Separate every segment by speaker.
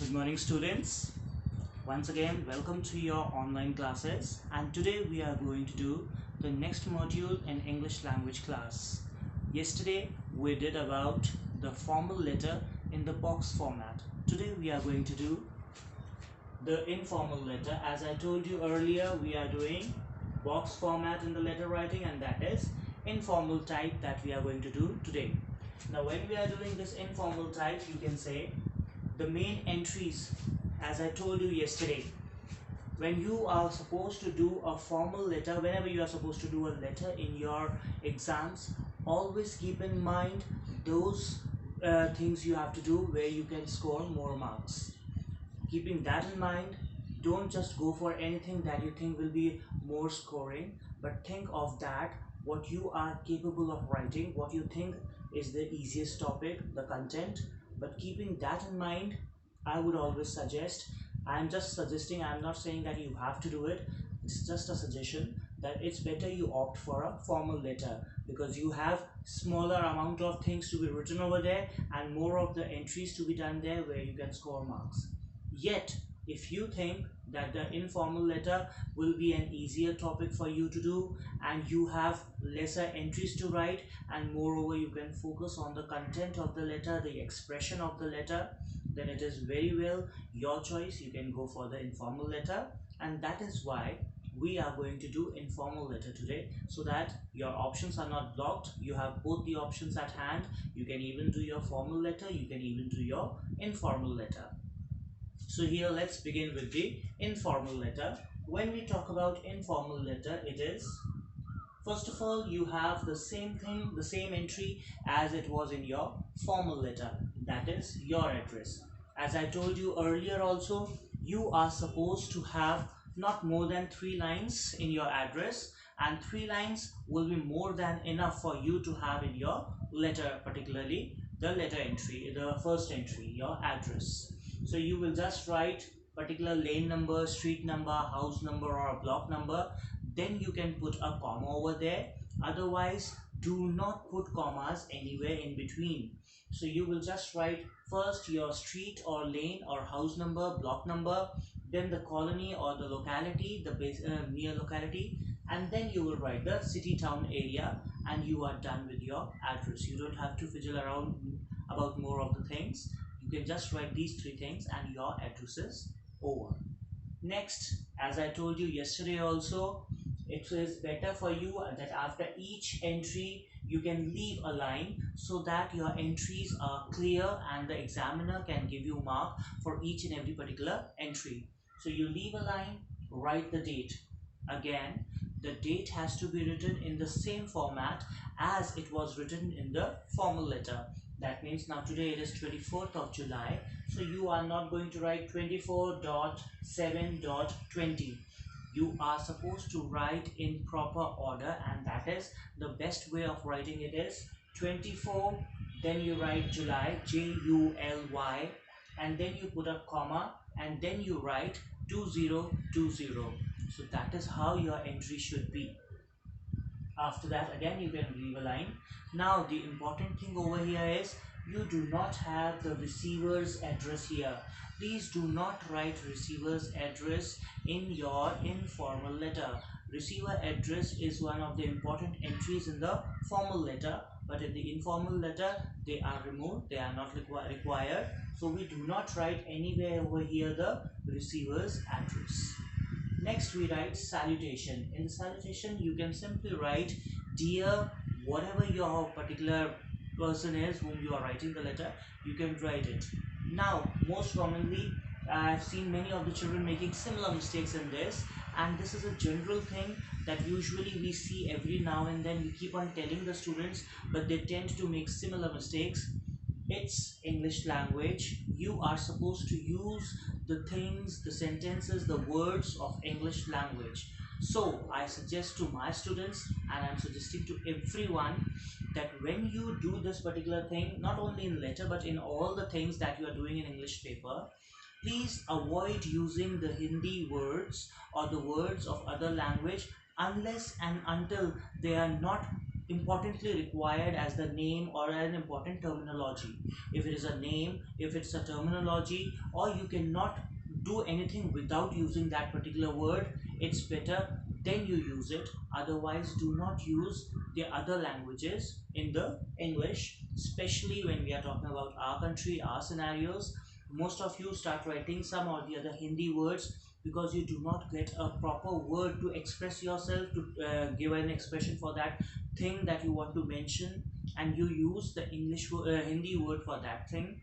Speaker 1: Good morning, students. Once again, welcome to your online classes, and today we are going to do the next module in English language class. Yesterday we did about the formal letter in the box format. Today we are going to do the informal letter. As I told you earlier, we are doing box format in the letter writing, and that is informal type that we are going to do today. Now when we are doing this informal type, you can say the main entries, as I told you yesterday, when you are supposed to do a formal letter, whenever you are supposed to do a letter in your exams, always keep in mind those things you have to do where you can score more marks. Keeping that in mind, don't just go for anything that you think will be more scoring, but think of that what you are capable of writing, what you think is the easiest topic, the content. But keeping that in mind, I would always suggest, I'm just suggesting, I'm not saying that you have to do it, it's just a suggestion that it's better you opt for a formal letter, because you have smaller amount of things to be written over there and more of the entries to be done there where you can score marks. Yet if you think that the informal letter will be an easier topic for you to do and you have lesser entries to write, and moreover you can focus on the content of the letter, the expression of the letter, then it is very well your choice. You can go for the informal letter, and that is why we are going to do informal letter today, so that your options are not blocked. You have both the options at hand. You can even do your formal letter, you can even do your informal letter. So here let's begin with the informal letter. When we talk about informal letter, it is, first of all, you have the same thing, the same entry as it was in your formal letter, that is your address. As I told you earlier also, you are supposed to have not more than 3 lines in your address, and 3 lines will be more than enough for you to have in your letter, particularly the letter entry, the first entry, your address. So you will just write particular lane number, street number, house number or block number. Then you can put a comma over there. Otherwise, do not put commas anywhere in between. So you will just write first your street or lane or house number, block number, then the colony or the locality, the near locality, and then you will write the city town area, and you are done with your address. You don't have to fiddle around about more of the things. You can just write these 3 things and your address is over. Next, as I told you yesterday also, it is better for you that after each entry you can leave a line, so that your entries are clear and the examiner can give you mark for each and every particular entry. So you leave a line, write the date. Again, the date has to be written in the same format as it was written in the formal letter. That means now today it is 24th of July, so you are not going to write 24.7.20. You are supposed to write in proper order, and that is the best way of writing it is 24, then you write July, July, and then you put a comma, and then you write 2020. So that is how your entry should be. After that, again you can leave a line. Now the important thing over here is, you do not have the receiver's address here. Please do not write receiver's address in your informal letter. Receiver address is one of the important entries in the formal letter, but in the informal letter they are removed, they are not required. So we do not write anywhere over here the receiver's address. Next we write salutation. In the salutation you can simply write dear, whatever your particular person is whom you are writing the letter, you can write it. Now most commonly I've seen many of the children making similar mistakes in this, and this is a general thing that usually we see every now and then. We keep on telling the students, but they tend to make similar mistakes. It's English language. You are supposed to use the things, the sentences, the words of English language. So I suggest to my students, and I'm suggesting to everyone, that when you do this particular thing, not only in letter but in all the things that you are doing in English paper, please avoid using the Hindi words or the words of other language unless and until they are not importantly required as the name or an important terminology. If it is a name, if it's a terminology, or you cannot do anything without using that particular word, it's better then you use it. Otherwise, do not use the other languages in the English, especially when we are talking about our country, our scenarios. Most of you start writing some or the other Hindi words because you do not get a proper word to express yourself, to give an expression for that thing that you want to mention, and you use the Hindi word for that thing.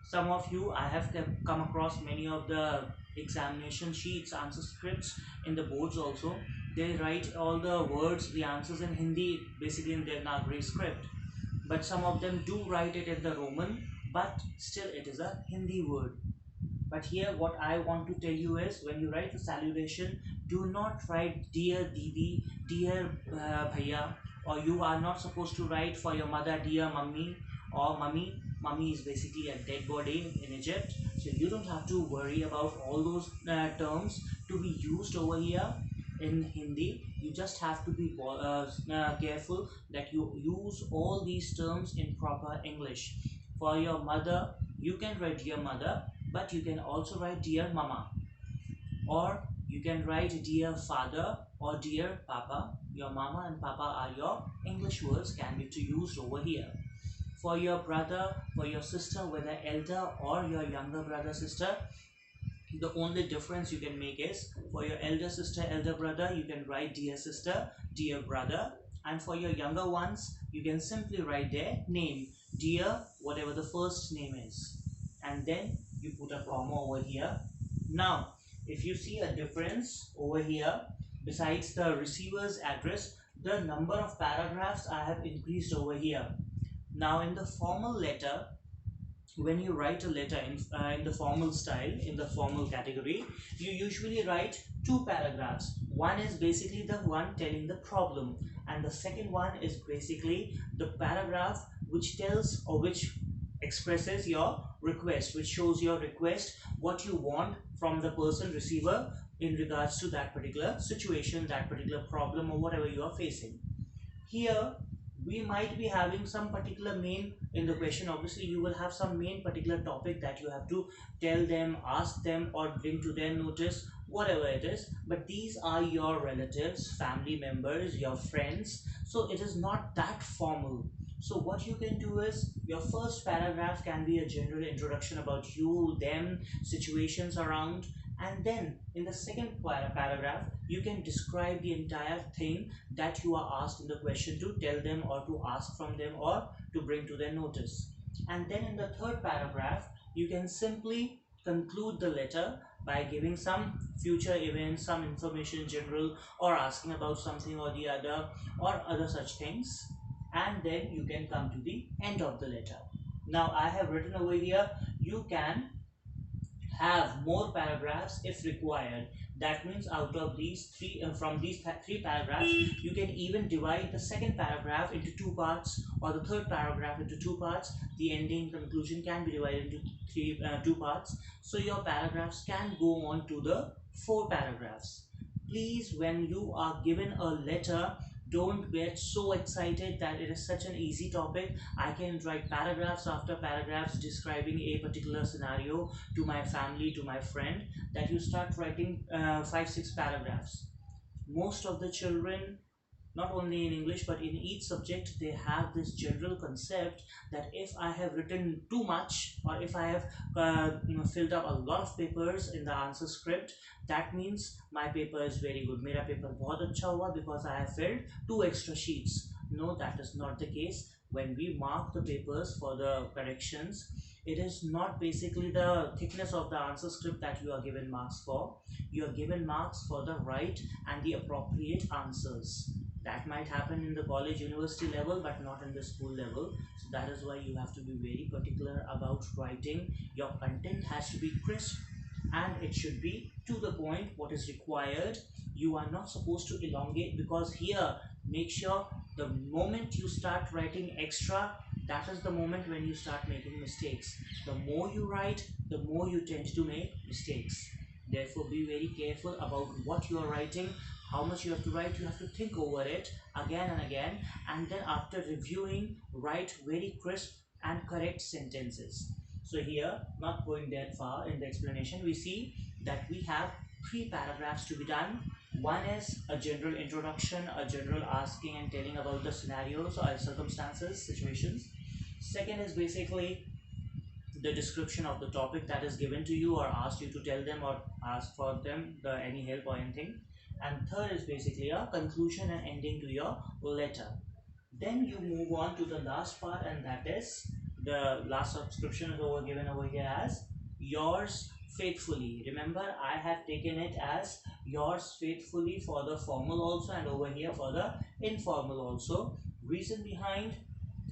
Speaker 1: Some of you, I have come across many of the examination sheets, answer scripts in the boards also. They write all the words, the answers in Hindi, basically in their Nagari script. But some of them do write it in the Roman, but still it is a Hindi word. But here what I want to tell you is, when you write the salutation, do not write dear Didi, dear Bhaiya, or you are not supposed to write for your mother dear mummy or mummy. Mummy is basically a dead body in Egypt. So you don't have to worry about all those terms to be used over here in Hindi. You just have to be careful that you use all these terms in proper English. For your mother, you can write dear mother, but you can also write dear mama, or you can write dear father or dear papa. Your mama and papa are your English words, can be used over here. For your brother, for your sister, whether elder or your younger brother sister, the only difference you can make is, for your elder sister, elder brother, you can write dear sister, dear brother, and for your younger ones, you can simply write their name, dear whatever the first name is, and then you put a comma over here. Now if you see a difference over here, besides the receiver's address, the number of paragraphs I have increased over here. Now in the formal letter, when you write a letter in the formal style, in the formal category, you usually write two paragraphs. One is basically the one telling the problem, and the second one is basically the paragraph which tells or which expresses your request, which shows your request, what you want from the person receiver in regards to that particular situation, that particular problem, or whatever you are facing. Here we might be having some particular main in the question. Obviously you will have some main particular topic that you have to tell them, ask them, or bring to their notice, whatever it is. But these are your relatives, family members, your friends, so it is not that formal. So what you can do is, your first paragraph can be a general introduction about you, them, situations around, and then in the second paragraph you can describe the entire thing that you are asked in the question to tell them, or to ask from them, or to bring to their notice. And then in the third paragraph you can simply conclude the letter by giving some future events, some information in general, or asking about something or the other, or other such things, and then you can come to the end of the letter. Now I have written over here, you can have more paragraphs if required. That means out of these three, from these three paragraphs, you can even divide the second paragraph into two parts, or the third paragraph into two parts. The ending conclusion can be divided into two parts, so your paragraphs can go on to the four paragraphs. Please, when you are given a letter, don't get so excited that it is such an easy topic. I can write paragraphs after paragraphs describing a particular scenario to my family, to my friend, that you start writing 5-6 paragraphs. Most of the children, not only in English but in each subject, they have this general concept that if I have written too much, or if I have filled up a lot of papers in the answer script, that means my paper is very good. Mera paper bahut acha hua because I have filled 2 extra sheets. No, that is not the case. When we mark the papers for the corrections, it is not basically the thickness of the answer script that you are given marks for. You are given marks for the right and the appropriate answers. That might happen in the college university level, but not in the school level. So that is why you have to be very particular about writing. Your content has to be crisp, and it should be to the point, what is required. You are not supposed to elongate, because here, make sure the moment you start writing extra, that is the moment when you start making mistakes. The more you write, the more you tend to make mistakes. Therefore be very careful about what you are writing, how much you have to write, you have to think over it again and again, and then after reviewing, write very crisp and correct sentences. So here, not going that far in the explanation, we see that we have three paragraphs to be done. One is a general introduction, a general asking and telling about the scenarios or circumstances, situations. Second is basically the description of the topic that is given to you or asked you to tell them or ask for them any help or anything. And third is basically a conclusion and ending to your letter. Then you move on to the last part, and that is the last subscription is given over here as yours faithfully. Remember, I have taken it as yours faithfully for the formal also, and over here for the informal also. Reason behind,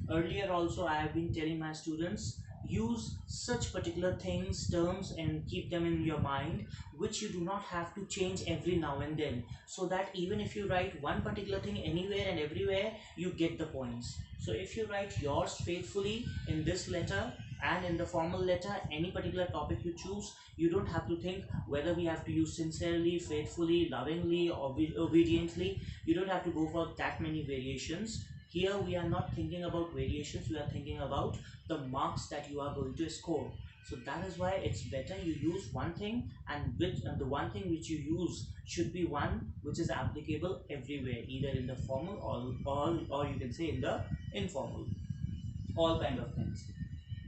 Speaker 1: earlier also I have been telling my students, use such particular things, terms, and keep them in your mind, which you do not have to change every now and then, so that even if you write one particular thing anywhere and everywhere, you get the points. So if you write yours faithfully in this letter and in the formal letter, any particular topic you choose, you don't have to think whether we have to use sincerely, faithfully, lovingly, or obediently. You don't have to go for that many variations. Here we are not thinking about variations, we are thinking about the marks that you are going to score. So that is why it's better you use one thing, and the one thing which you use should be one which is applicable everywhere, either in the formal or you can say in the informal, all kind of things.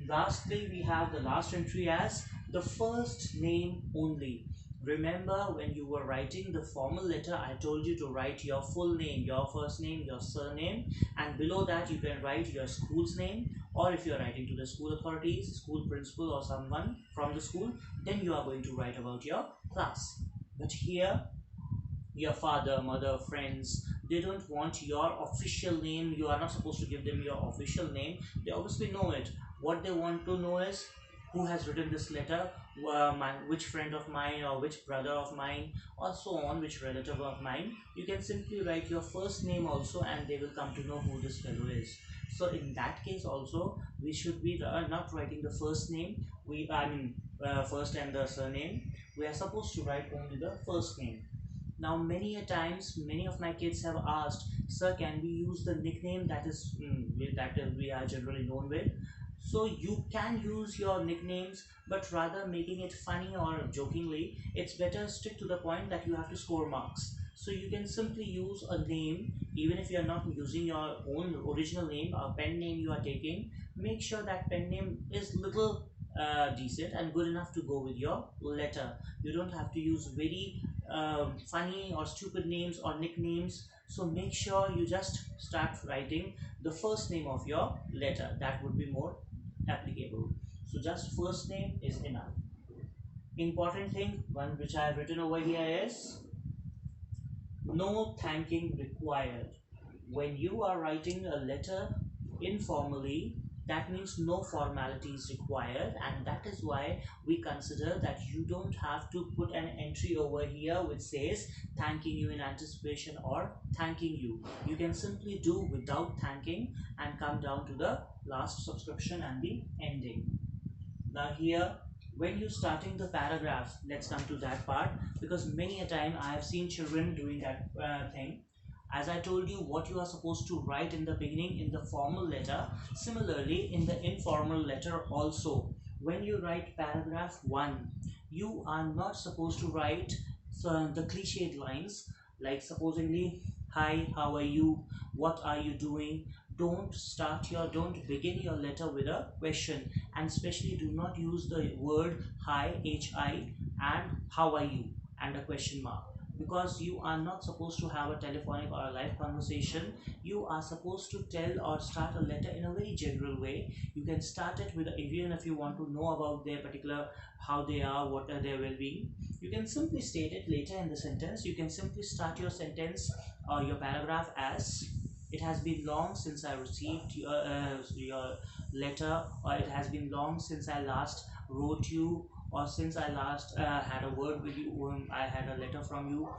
Speaker 1: Lastly, we have the last entry as the first name only. Remember, when you were writing the formal letter, I told you to write your full name, your first name, your surname, and below that you can write your school's name, or if you're writing to the school authorities, school principal, or someone from the school, then you are going to write about your class. But here, your father, mother, friends, they don't want your official name. You are not supposed to give them your official name. They obviously know it. What they want to know is who has written this letter, which friend of mine or which brother of mine, or so on, which relative of mine. You can simply write your first name also, and they will come to know who this fellow is. So in that case also, we should be not writing the first name, first and the surname. We are supposed to write only the first name. Now, many a times, many of my kids have asked, "Sir, can we use the nickname that is we are generally known with?" So you can use your nicknames, but rather making it funny or jokingly, it's better stick to the point that you have to score marks. So you can simply use a name, even if you are not using your own original name, a pen name you are taking. Make sure that pen name is little decent and good enough to go with your letter. You don't have to use very funny or stupid names or nicknames. So make sure you just start writing the first name of your letter. That would be more applicable. So just first name is enough. Important thing, one which I have written over here is no thanking required. When you are writing a letter informally, that means no formalities required, and that is why we consider that you don't have to put an entry over here which says thanking you in anticipation or thanking you. You can simply do without thanking and come down to the last subscription and the ending. Now here, when you're starting the paragraph, let's come to that part, because many a time I have seen children doing that thing. As I told you what you are supposed to write in the beginning in the formal letter, similarly in the informal letter also. When you write paragraph 1, you are not supposed to write the cliched lines like supposedly, "Hi, how are you? What are you doing?" Don't begin your letter with a question, and especially do not use the word hi, hi, and how are you and a question mark, because you are not supposed to have a telephonic or a live conversation. You are supposed to tell or start a letter in a very general way. You can start it with, even if you want to know about their particular, how they are, what are their well-being, you can simply state it later in the sentence. You can simply start your sentence or your paragraph as, "It has been long since I received your letter," or "It has been long since I last wrote you," or "Since I last had a word with you, I had a letter from you."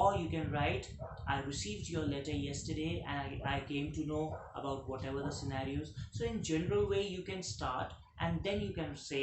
Speaker 1: Or you can write, "I received your letter yesterday and I came to know about whatever the scenarios." So in general way you can start, and then you can say,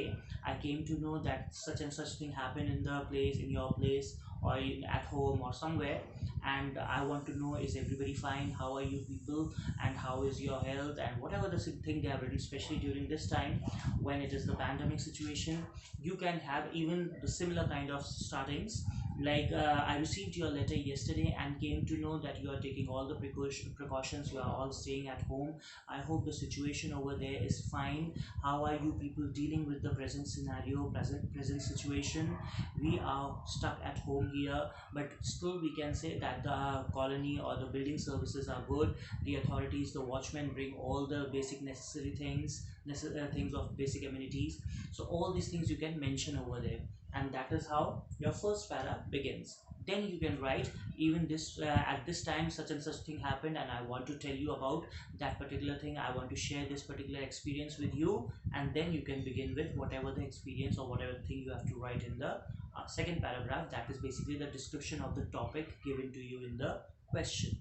Speaker 1: "I came to know that such and such thing happened in the place, in your place," or at home or somewhere, and I want to know, is everybody fine, how are you people, and how is your health, and whatever the thing they have written, especially during this time when it is the pandemic situation. You can have even the similar kind of startings, like I received your letter yesterday and came to know that you are taking all the precautions, you are all staying at home. I hope the situation over there is fine. How are you people dealing with the present scenario, present situation? We are stuck at home here, but still we can say that the colony or the building services are good. The authorities, the watchmen bring all the basic necessary things, things of basic amenities. So all these things you can mention over there, and that is how your first para begins. Then you can write, even this at this time such and such thing happened, and I want to tell you about that particular thing. I want to share this particular experience with you, and then you can begin with whatever the experience or whatever thing you have to write in the second paragraph. That is basically the description of the topic given to you in the question.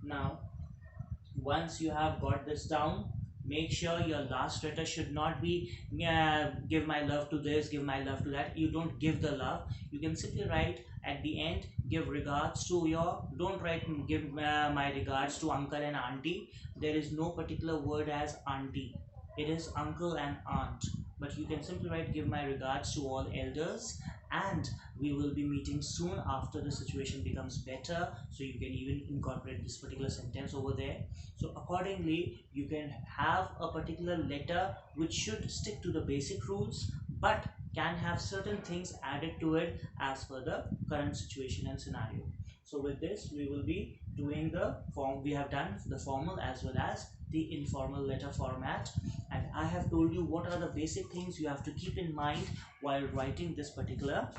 Speaker 1: Now, once you have got this down, make sure your last letter should not be give my love to this, give my love to that. You don't give the love. You can simply write at the end, give regards to your, don't write give my regards to uncle and auntie. There is no particular word as auntie, it is uncle and aunt. But you can simply write, give my regards to all elders, and we will be meeting soon after the situation becomes better. So you can even incorporate this particular sentence over there. So accordingly, you can have a particular letter which should stick to the basic rules, but can have certain things added to it as per the current situation and scenario. So with this, we will be doing the form. We have done the formal as well as the informal letter format, and I have told you what are the basic things you have to keep in mind while writing these particular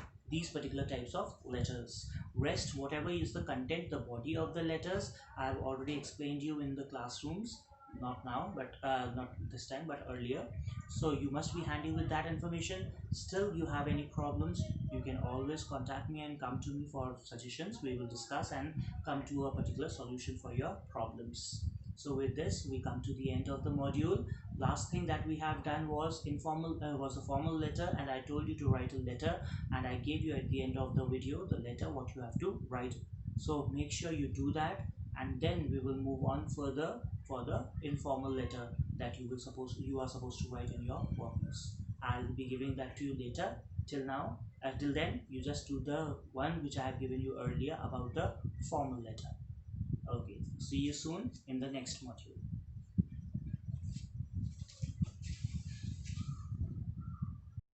Speaker 1: types of letters. Rest, whatever is the content, the body of the letters, I have already explained you in the classrooms, not now, but not this time, but earlier. So you must be handy with that information. Still you have any problems, you can always contact me and come to me for suggestions. We will discuss and come to a particular solution for your problems. So with this, we come to the end of the module. Last thing that we have done was informal was a formal letter, and I told you to write a letter, and I gave you at the end of the video the letter what you have to write. So make sure you do that, and then we will move on further for the informal letter that you are supposed to write in your workbooks. I'll be giving that to you later. Till then, you just do the one which I have given you earlier about the formal letter. Okay, see you soon in the next module.